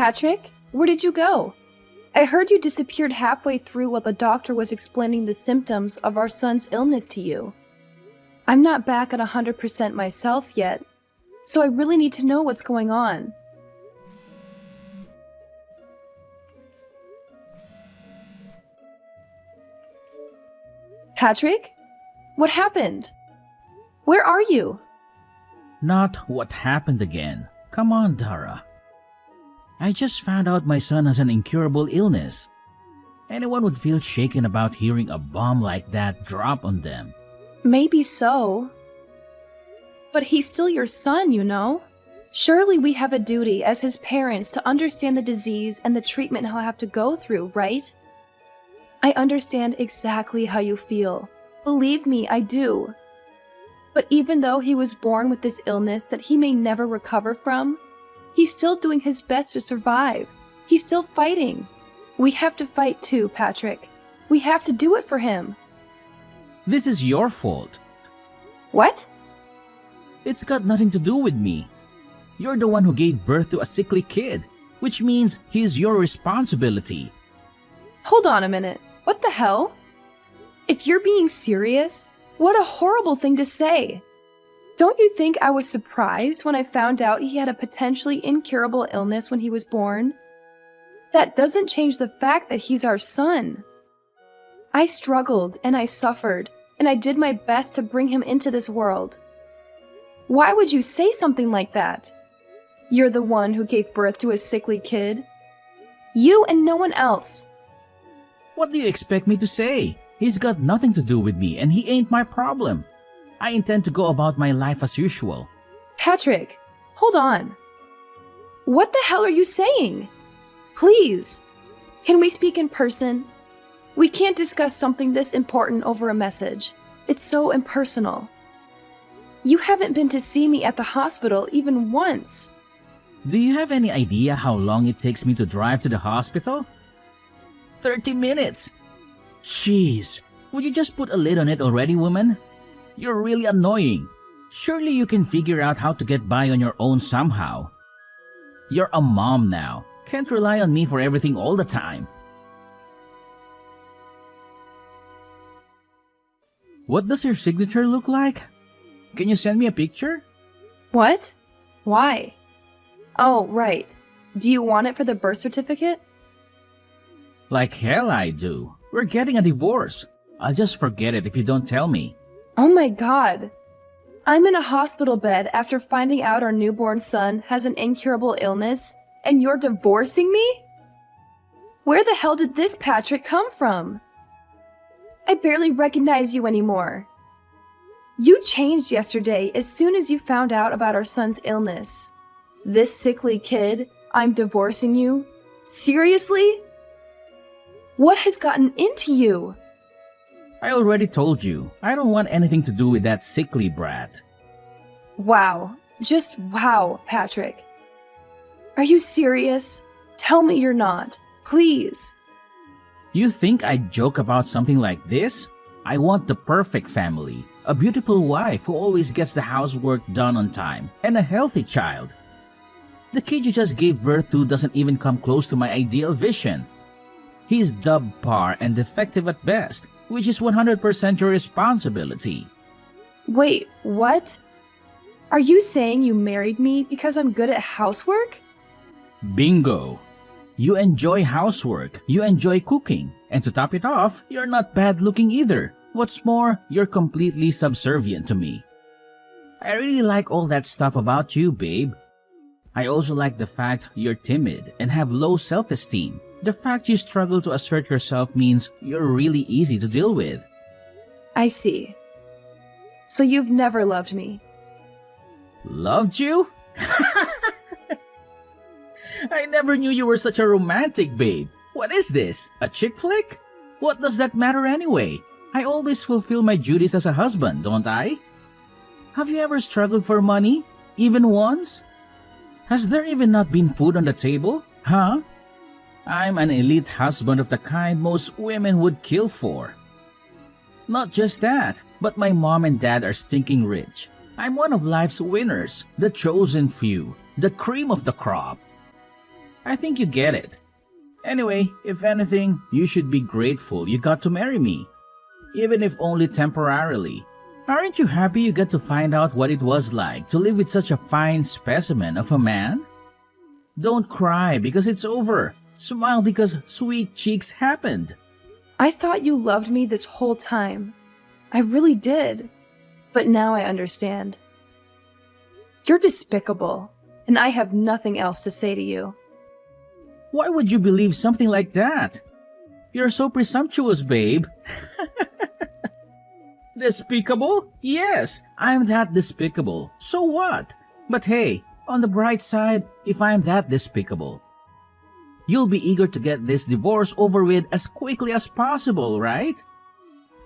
Patrick, where did you go? I heard you disappeared halfway through while the doctor was explaining the symptoms of our son's illness to you. I'm not back at 100% myself yet, so I really need to know what's going on. Patrick? What happened? Where are you? Not what happened again. Come on, Dara. I just found out my son has an incurable illness. Anyone would feel shaken about hearing a bomb like that drop on them. Maybe so. But he's still your son, you know. Surely we have a duty as his parents to understand the disease and the treatment he'll have to go through, right? I understand exactly how you feel. Believe me, I do. But even though he was born with this illness that he may never recover from, he's still doing his best to survive. He's still fighting. We have to fight too, Patrick. We have to do it for him. This is your fault. What? It's got nothing to do with me. You're the one who gave birth to a sickly kid, which means he's your responsibility. Hold on a minute. What the hell? If you're being serious, what a horrible thing to say. Don't you think I was surprised when I found out he had a potentially incurable illness when he was born? That doesn't change the fact that he's our son. I struggled and I suffered, and I did my best to bring him into this world. Why would you say something like that? You're the one who gave birth to a sickly kid. You and no one else. What do you expect me to say? He's got nothing to do with me and he ain't my problem. I intend to go about my life as usual. Patrick, hold on. What the hell are you saying? Please, can we speak in person? We can't discuss something this important over a message. It's so impersonal. You haven't been to see me at the hospital even once. Do you have any idea how long it takes me to drive to the hospital? 30 minutes! Jeez, would you just put a lid on it already, woman? You're really annoying. Surely you can figure out how to get by on your own somehow. You're a mom now. Can't rely on me for everything all the time. What does your signature look like? Can you send me a picture? What? Why? Oh, right. Do you want it for the birth certificate? Like hell I do. We're getting a divorce. I'll just forget it if you don't tell me. Oh my God. I'm in a hospital bed after finding out our newborn son has an incurable illness, and you're divorcing me? Where the hell did this Patrick come from? I barely recognize you anymore. You changed yesterday as soon as you found out about our son's illness. This sickly kid, I'm divorcing you? Seriously? What has gotten into you? I already told you, I don't want anything to do with that sickly brat. Wow. Just wow, Patrick. Are you serious? Tell me you're not. Please. You think I'd joke about something like this? I want the perfect family. A beautiful wife who always gets the housework done on time, and a healthy child. The kid you just gave birth to doesn't even come close to my ideal vision. He's subpar and defective at best, which is 100% your responsibility. Wait, what? Are you saying you married me because I'm good at housework? Bingo! You enjoy housework, you enjoy cooking, and to top it off, you're not bad looking either. What's more, you're completely subservient to me. I really like all that stuff about you, babe. I also like the fact you're timid and have low self-esteem. The fact you struggle to assert yourself means you're really easy to deal with. I see. So you've never loved me. Loved you? I never knew you were such a romantic, babe. What is this? A chick flick? What does that matter anyway? I always fulfill my duties as a husband, don't I? Have you ever struggled for money? Even once? Has there even not been food on the table? Huh? I'm an elite husband of the kind most women would kill for. Not just that, but my mom and dad are stinking rich. I'm one of life's winners, the chosen few, the cream of the crop. I think you get it. Anyway, if anything, you should be grateful you got to marry me, even if only temporarily. Aren't you happy you got to find out what it was like to live with such a fine specimen of a man? Don't cry because it's over. Smile because sweet cheeks happened. I thought you loved me this whole time. I really did. But now I understand. You're despicable, and I have nothing else to say to you. Why would you believe something like that? You're so presumptuous, babe. Despicable? Yes, I'm that despicable. So what? But hey, on the bright side, if I'm that despicable, you'll be eager to get this divorce over with as quickly as possible, right?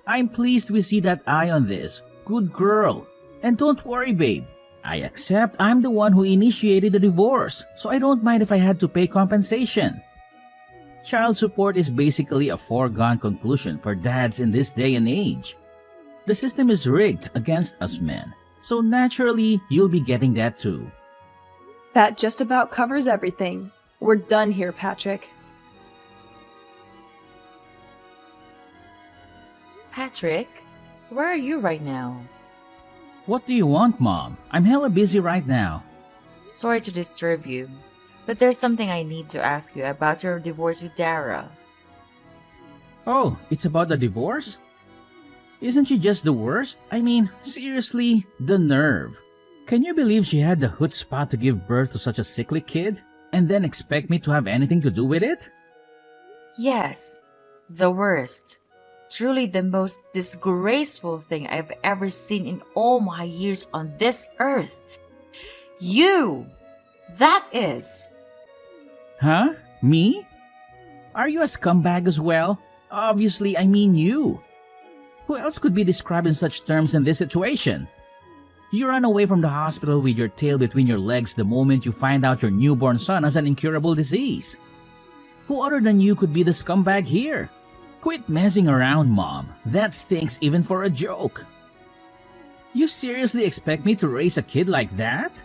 I'm pleased we see that eye on this. Good girl. And don't worry, babe. I accept I'm the one who initiated the divorce, so I don't mind if I had to pay compensation. Child support is basically a foregone conclusion for dads in this day and age. The system is rigged against us men, so naturally you'll be getting that too. That just about covers everything. We're done here, Patrick. Patrick, where are you right now? What do you want, Mom? I'm hella busy right now. Sorry to disturb you, but there's something I need to ask you about your divorce with Dara. Oh, it's about the divorce? Isn't she just the worst? I mean, seriously, the nerve. Can you believe she had the chutzpah to give birth to such a sickly kid and then expect me to have anything to do with it? Yes, the worst. Truly the most disgraceful thing I've ever seen in all my years on this earth. You! That is! Huh? Me? Are you a scumbag as well? Obviously, I mean you. Who else could be described in such terms in this situation? You run away from the hospital with your tail between your legs the moment you find out your newborn son has an incurable disease. Who other than you could be the scumbag here? Quit messing around, Mom. That stinks even for a joke. You seriously expect me to raise a kid like that?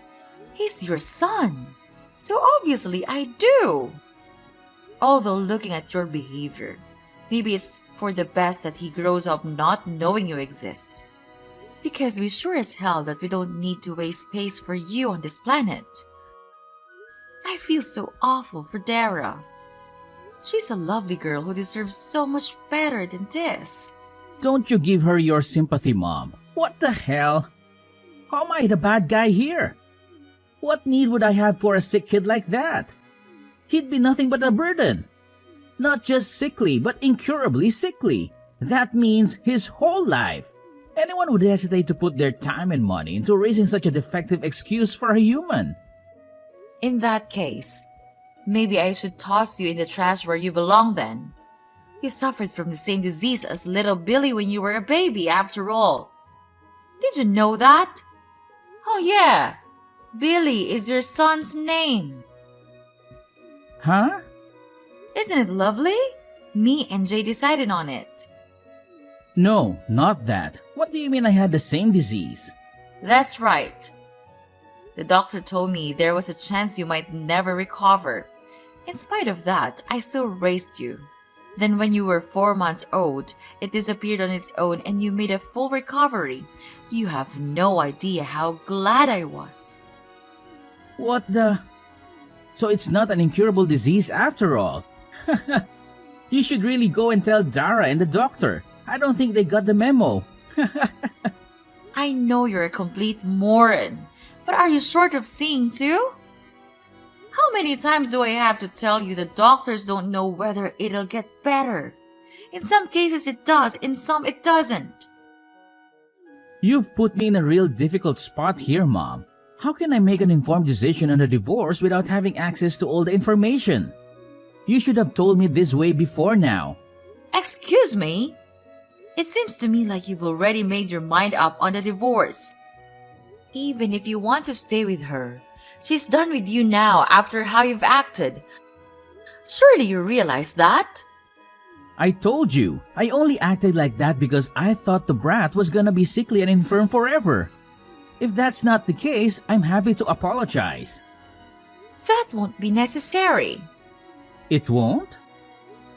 He's your son. So obviously I do. Although looking at your behavior, maybe it's for the best that he grows up not knowing you exist. Because we sure as hell that we don't need to waste space for you on this planet. I feel so awful for Dara. She's a lovely girl who deserves so much better than this. Don't you give her your sympathy, Mom. What the hell? How am I the bad guy here? What need would I have for a sick kid like that? He'd be nothing but a burden. Not just sickly, but incurably sickly. That means his whole life. Anyone would hesitate to put their time and money into raising such a defective excuse for a human. In that case, maybe I should toss you in the trash where you belong then. You suffered from the same disease as little Billy when you were a baby, after all. Did you know that? Oh yeah, Billy is your son's name. Huh? Isn't it lovely? Me and Jay decided on it. No, not that. What do you mean I had the same disease? That's right. The doctor told me there was a chance you might never recover. In spite of that, I still raised you. Then when you were 4 months old, it disappeared on its own and you made a full recovery. You have no idea how glad I was. What the? So it's not an incurable disease after all. You should really go and tell Dara and the doctor. I don't think they got the memo. I know you're a complete moron, but are you short of seeing too? How many times do I have to tell you that doctors don't know whether it'll get better? In some cases it does, in some it doesn't. You've put me in a real difficult spot here, Mom. How can I make an informed decision on a divorce without having access to all the information? You should have told me this way before now. Excuse me? It seems to me like you've already made your mind up on the divorce. Even if you want to stay with her, she's done with you now after how you've acted. Surely you realize that? I told you, I only acted like that because I thought the brat was gonna be sickly and infirm forever. If that's not the case, I'm happy to apologize. That won't be necessary. It won't?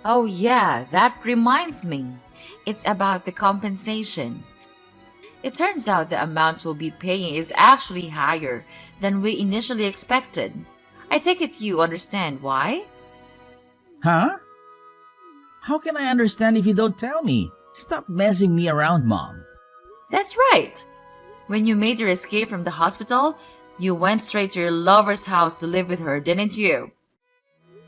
Oh yeah, that reminds me. It's about the compensation. It turns out the amount you'll be paying is actually higher than we initially expected. I take it you understand why? Huh? How can I understand if you don't tell me? Stop messing me around, Mom. That's right. When you made your escape from the hospital, you went straight to your lover's house to live with her, didn't you?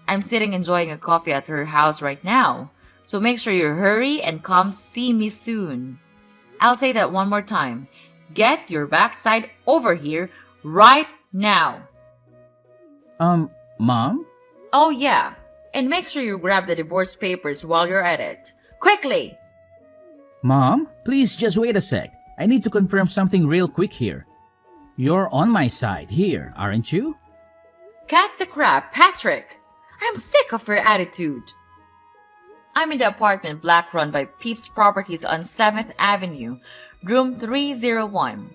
I'm sitting enjoying a coffee at her house right now, so make sure you hurry and come see me soon. I'll say that one more time. Get your backside over here right now. Mom? Oh yeah, and make sure you grab the divorce papers while you're at it. Quickly! Mom, please just wait a sec. I need to confirm something real quick here. You're on my side here, aren't you? Cut the crap, Patrick! I'm sick of your attitude. I'm in the apartment block run by Peeps Properties on 7th Avenue, room 301.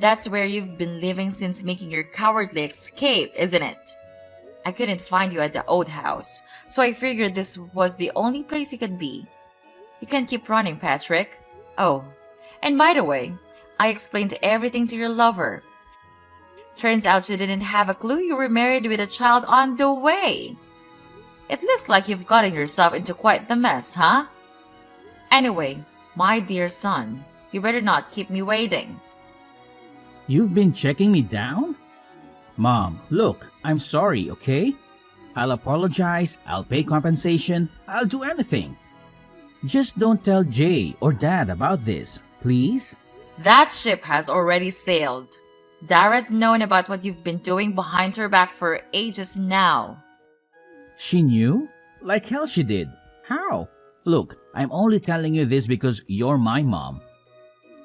That's where you've been living since making your cowardly escape, isn't it? I couldn't find you at the old house, so I figured this was the only place you could be. You can keep running, Patrick. Oh, and by the way, I explained everything to your lover. Turns out she didn't have a clue you were married with a child on the way. It looks like you've gotten yourself into quite the mess, huh? Anyway, my dear son, you better not keep me waiting. You've been checking me down? Mom, look, I'm sorry, okay? I'll apologize, I'll pay compensation, I'll do anything. Just don't tell Jay or Dad about this, please? That ship has already sailed. Dara's known about what you've been doing behind her back for ages now. She knew? Like hell she did. How? Look, I'm only telling you this because you're my mom.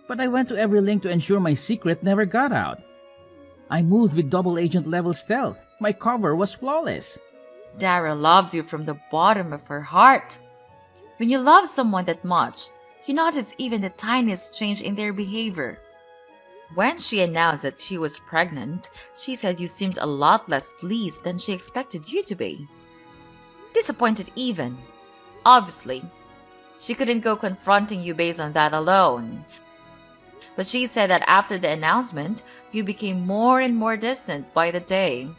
But I went to every link to ensure my secret never got out. I moved with double agent level stealth. My cover was flawless. Dara loved you from the bottom of her heart. When you love someone that much, you notice even the tiniest change in their behavior. When she announced that she was pregnant, she said you seemed a lot less pleased than she expected you to be. Disappointed even. Obviously, she couldn't go confronting you based on that alone. But she said that after the announcement, you became more and more distant by the day,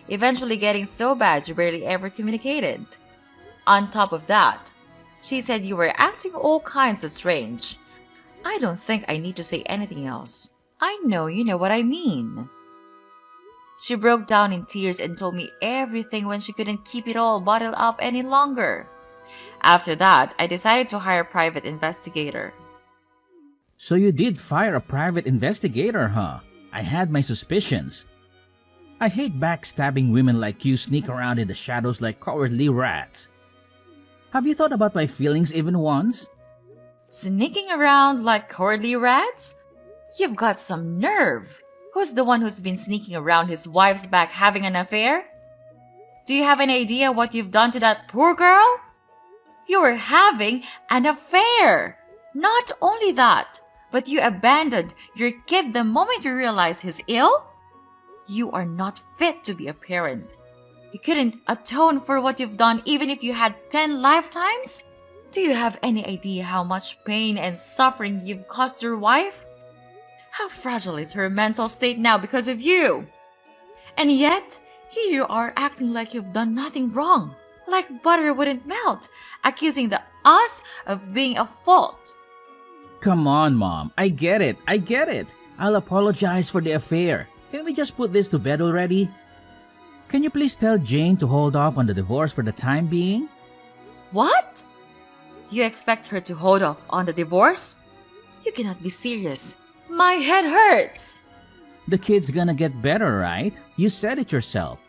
eventually getting so bad you barely ever communicated. On top of that, she said you were acting all kinds of strange. I don't think I need to say anything else. I know you know what I mean. She broke down in tears and told me everything when she couldn't keep it all bottled up any longer. After that, I decided to hire a private investigator. So you did fire a private investigator, huh? I had my suspicions. I hate backstabbing women like you sneak around in the shadows like cowardly rats. Have you thought about my feelings even once? Sneaking around like cowardly rats? You've got some nerve. Who's the one who's been sneaking around his wife's back having an affair? Do you have any idea what you've done to that poor girl? You were having an affair. Not only that, but you abandoned your kid the moment you realized he's ill? You are not fit to be a parent. You couldn't atone for what you've done even if you had 10 lifetimes? Do you have any idea how much pain and suffering you've caused your wife? How fragile is her mental state now because of you? And yet, here you are acting like you've done nothing wrong, like butter wouldn't melt, accusing us of being at fault. Come on, Mom. I get it. I'll apologize for the affair. Can we just put this to bed already? Can you please tell Jane to hold off on the divorce for the time being? What? You expect her to hold off on the divorce? You cannot be serious. My head hurts. The kid's gonna get better, right? You said it yourself.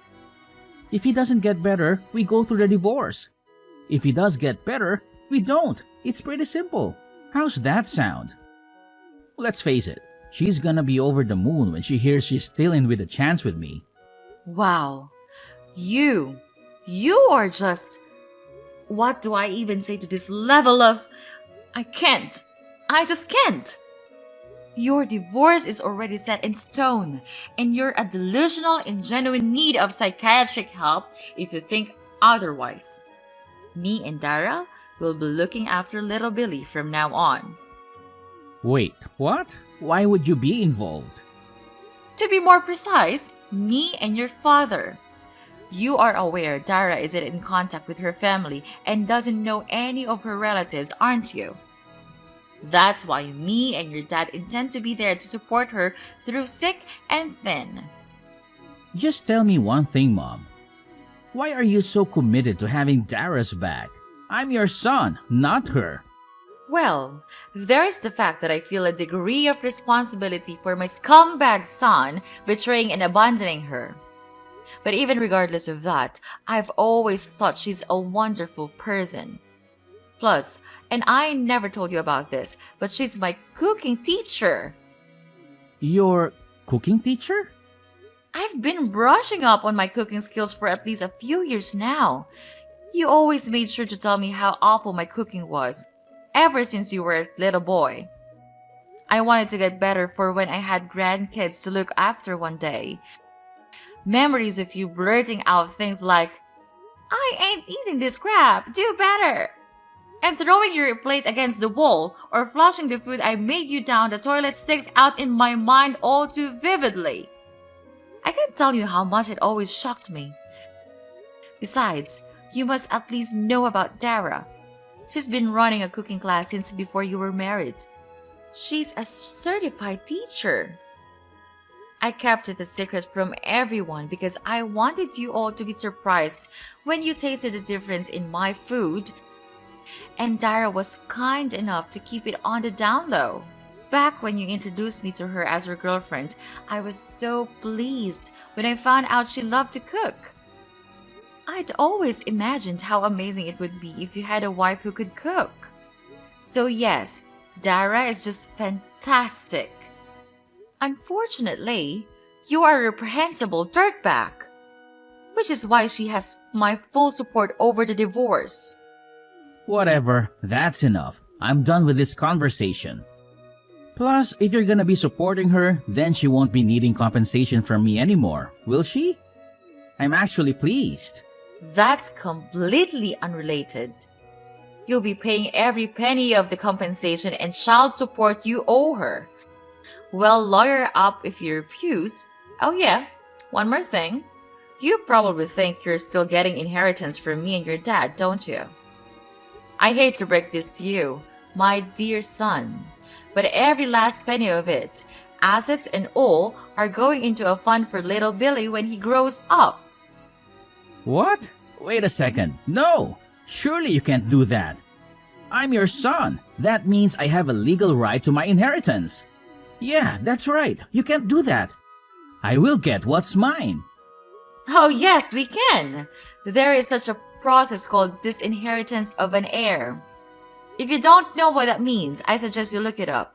If he doesn't get better, we go through the divorce. If he does get better, we don't. It's pretty simple. How's that sound? Let's face it, she's gonna be over the moon when she hears she's still in with a chance with me. Wow. You are just... What do I even say to this level of... I just can't. Your divorce is already set in stone, and you're a delusional in genuine need of psychiatric help if you think otherwise. Me and Dara will be looking after little Billy from now on. Wait, what? Why would you be involved? To be more precise, me and your father. You are aware Dara isn't in contact with her family and doesn't know any of her relatives, aren't you? That's why me and your dad intend to be there to support her through thick and thin. Just tell me one thing, Mom. Why are you so committed to having Dara's back? I'm your son, not her. Well, there is the fact that I feel a degree of responsibility for my scumbag son betraying and abandoning her. But even regardless of that, I've always thought she's a wonderful person. Plus, and I never told you about this, but she's my cooking teacher. Your cooking teacher? I've been brushing up on my cooking skills for at least a few years now. You always made sure to tell me how awful my cooking was, ever since you were a little boy. I wanted to get better for when I had grandkids to look after one day. Memories of you blurting out things like, "I ain't eating this crap, do better," and throwing your plate against the wall or flushing the food I made you down the toilet sticks out in my mind all too vividly. I can't tell you how much it always shocked me. Besides, you must at least know about Dara. She's been running a cooking class since before you were married. She's a certified teacher. I kept it a secret from everyone because I wanted you all to be surprised when you tasted the difference in my food, and Dara was kind enough to keep it on the down low. Back when you introduced me to her as her girlfriend, I was so pleased when I found out she loved to cook. I'd always imagined how amazing it would be if you had a wife who could cook. So yes, Dara is just fantastic. Unfortunately, you are a reprehensible dirtbag, which is why she has my full support over the divorce. Whatever, that's enough. I'm done with this conversation. Plus, if you're gonna be supporting her, then she won't be needing compensation from me anymore, will she? I'm actually pleased. That's completely unrelated. You'll be paying every penny of the compensation and child support you owe her. Well, lawyer up if you refuse. Oh yeah, one more thing. You probably think you're still getting inheritance from me and your dad, don't you? I hate to break this to you, my dear son, but every last penny of it, assets and all, are going into a fund for little Billy when he grows up. What? Wait a second. No! Surely you can't do that. I'm your son. That means I have a legal right to my inheritance. Yeah, that's right. You can't do that. I will get what's mine. Oh yes, we can. There is such a process called disinheritance of an heir. If you don't know what that means, I suggest you look it up.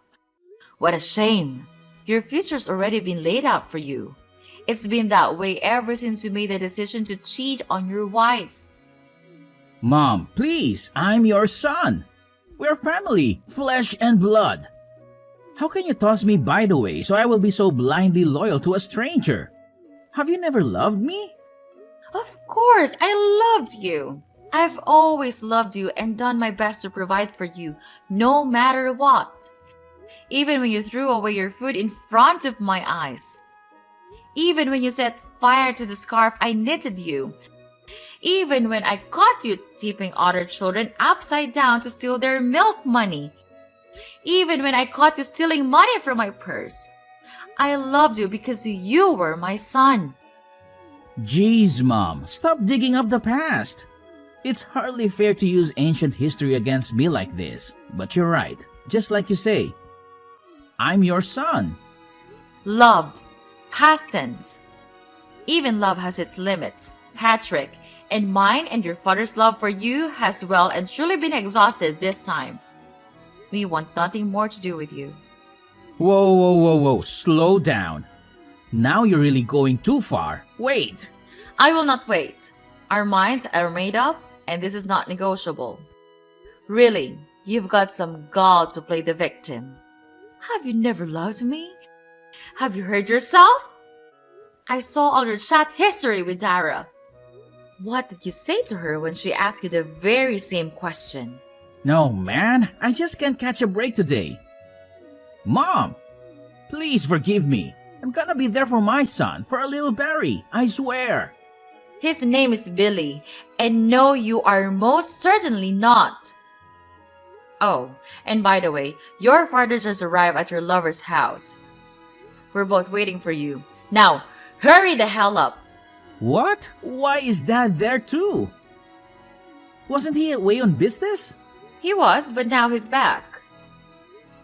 What a shame. Your future's already been laid out for you. It's been that way ever since you made the decision to cheat on your wife. Mom, please, I'm your son. We're family, flesh and blood. How can you toss me by the way so I will be so blindly loyal to a stranger? Have you never loved me? Of course, I loved you. I've always loved you and done my best to provide for you, no matter what. Even when you threw away your food in front of my eyes. Even when you set fire to the scarf I knitted you. Even when I caught you tipping other children upside down to steal their milk money. Even when I caught you stealing money from my purse. I loved you because you were my son. Jeez, Mom, stop digging up the past. It's hardly fair to use ancient history against me like this. But you're right, just like you say. I'm your son. Loved. Past tense. Even love has its limits, Patrick, and mine and your father's love for you has well and truly been exhausted this time. We want nothing more to do with you. Whoa, slow down. Now you're really going too far. Wait. I will not wait. Our minds are made up, and this is not negotiable. Really, you've got some gall to play the victim. Have you never loved me? Have you heard yourself? I saw all your chat history with Dara. What did you say to her when she asked you the very same question? No, man, I just can't catch a break today. Mom, please forgive me. I'm gonna be there for my son, for a little Barry, I swear. His name is Billy, and no, you are most certainly not. Oh, and by the way, your father just arrived at your lover's house. We're both waiting for you. Now, hurry the hell up. What? Why is Dad there too? Wasn't he away on business? He was, but now he's back.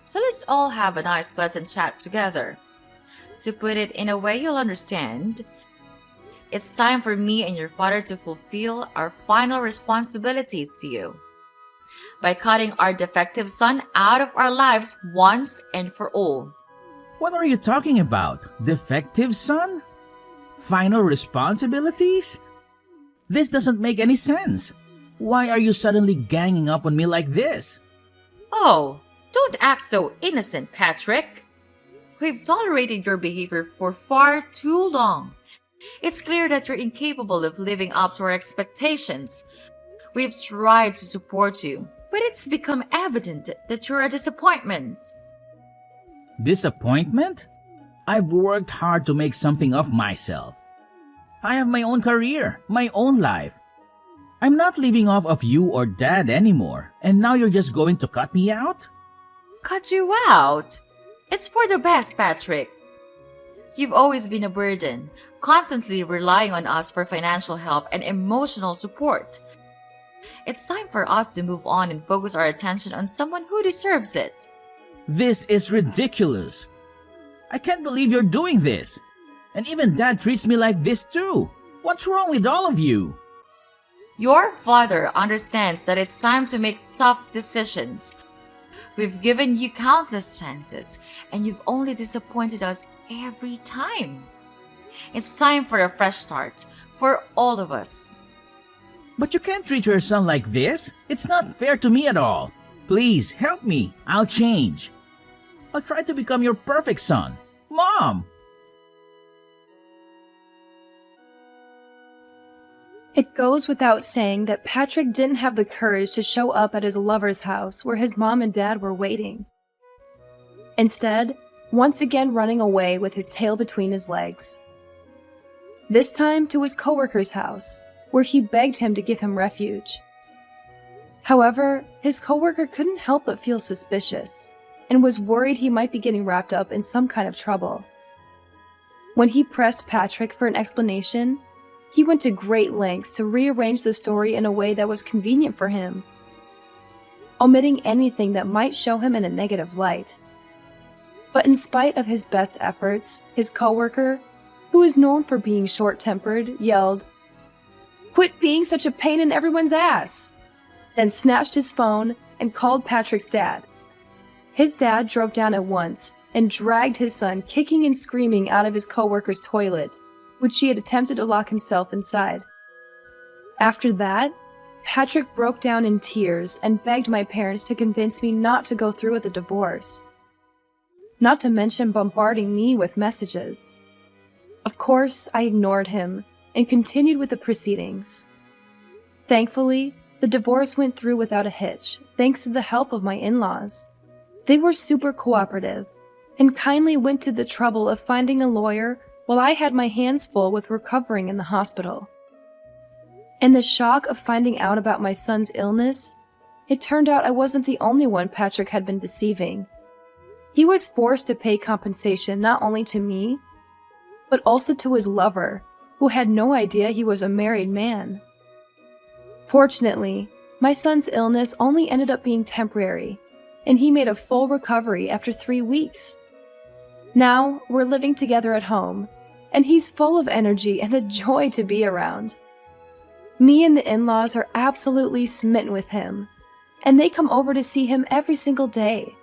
So let's all have a nice pleasant chat together. To put it in a way you'll understand, it's time for me and your father to fulfill our final responsibilities to you by cutting our defective son out of our lives once and for all. What are you talking about? Defective son? Final responsibilities? This doesn't make any sense. Why are you suddenly ganging up on me like this? Oh, don't act so innocent, Patrick. We've tolerated your behavior for far too long. It's clear that you're incapable of living up to our expectations. We've tried to support you, but it's become evident that you're a disappointment. Disappointment? I've worked hard to make something of myself. I have my own career, my own life. I'm not living off of you or Dad anymore, and now you're just going to cut me out? Cut you out? It's for the best, Patrick. You've always been a burden, constantly relying on us for financial help and emotional support. It's time for us to move on and focus our attention on someone who deserves it. This is ridiculous. I can't believe you're doing this. And even Dad treats me like this too. What's wrong with all of you? Your father understands that it's time to make tough decisions. We've given you countless chances, and you've only disappointed us every time. It's time for a fresh start, for all of us. But you can't treat your son like this. It's not fair to me at all. Please, help me. I'll change. I'll try to become your perfect son. Mom! It goes without saying that Patrick didn't have the courage to show up at his lover's house where his mom and dad were waiting. Instead, once again running away with his tail between his legs. This time to his coworker's house, where he begged him to give him refuge. However, his coworker couldn't help but feel suspicious, and was worried he might be getting wrapped up in some kind of trouble. When he pressed Patrick for an explanation, he went to great lengths to rearrange the story in a way that was convenient for him, omitting anything that might show him in a negative light. But in spite of his best efforts, his coworker, who is known for being short-tempered, yelled, "Quit being such a pain in everyone's ass!" Then snatched his phone and called Patrick's dad. His dad drove down at once and dragged his son kicking and screaming out of his coworker's toilet, which he had attempted to lock himself inside. After that, Patrick broke down in tears and begged my parents to convince me not to go through with the divorce. Not to mention bombarding me with messages. Of course, I ignored him and continued with the proceedings. Thankfully, the divorce went through without a hitch, thanks to the help of my in-laws. They were super cooperative and kindly went to the trouble of finding a lawyer while I had my hands full with recovering in the hospital. In the shock of finding out about my son's illness, it turned out I wasn't the only one Patrick had been deceiving. He was forced to pay compensation not only to me, but also to his lover, who had no idea he was a married man. Fortunately, my son's illness only ended up being temporary, and he made a full recovery after 3 weeks. Now, we're living together at home, and he's full of energy and a joy to be around. Me and the in-laws are absolutely smitten with him, and they come over to see him every single day.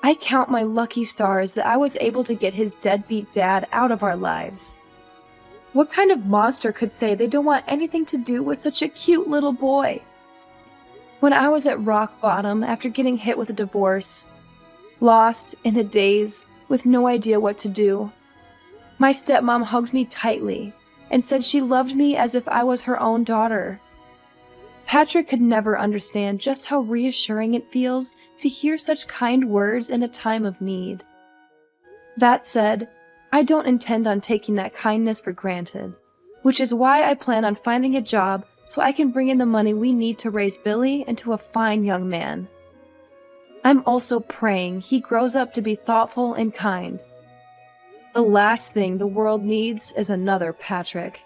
I count my lucky stars that I was able to get his deadbeat dad out of our lives. What kind of monster could say they don't want anything to do with such a cute little boy? When I was at rock bottom after getting hit with a divorce, lost, in a daze, with no idea what to do. My stepmom hugged me tightly and said she loved me as if I was her own daughter. Patrick could never understand just how reassuring it feels to hear such kind words in a time of need. That said, I don't intend on taking that kindness for granted, which is why I plan on finding a job so I can bring in the money we need to raise Billy into a fine young man. I'm also praying he grows up to be thoughtful and kind. The last thing the world needs is another Patrick.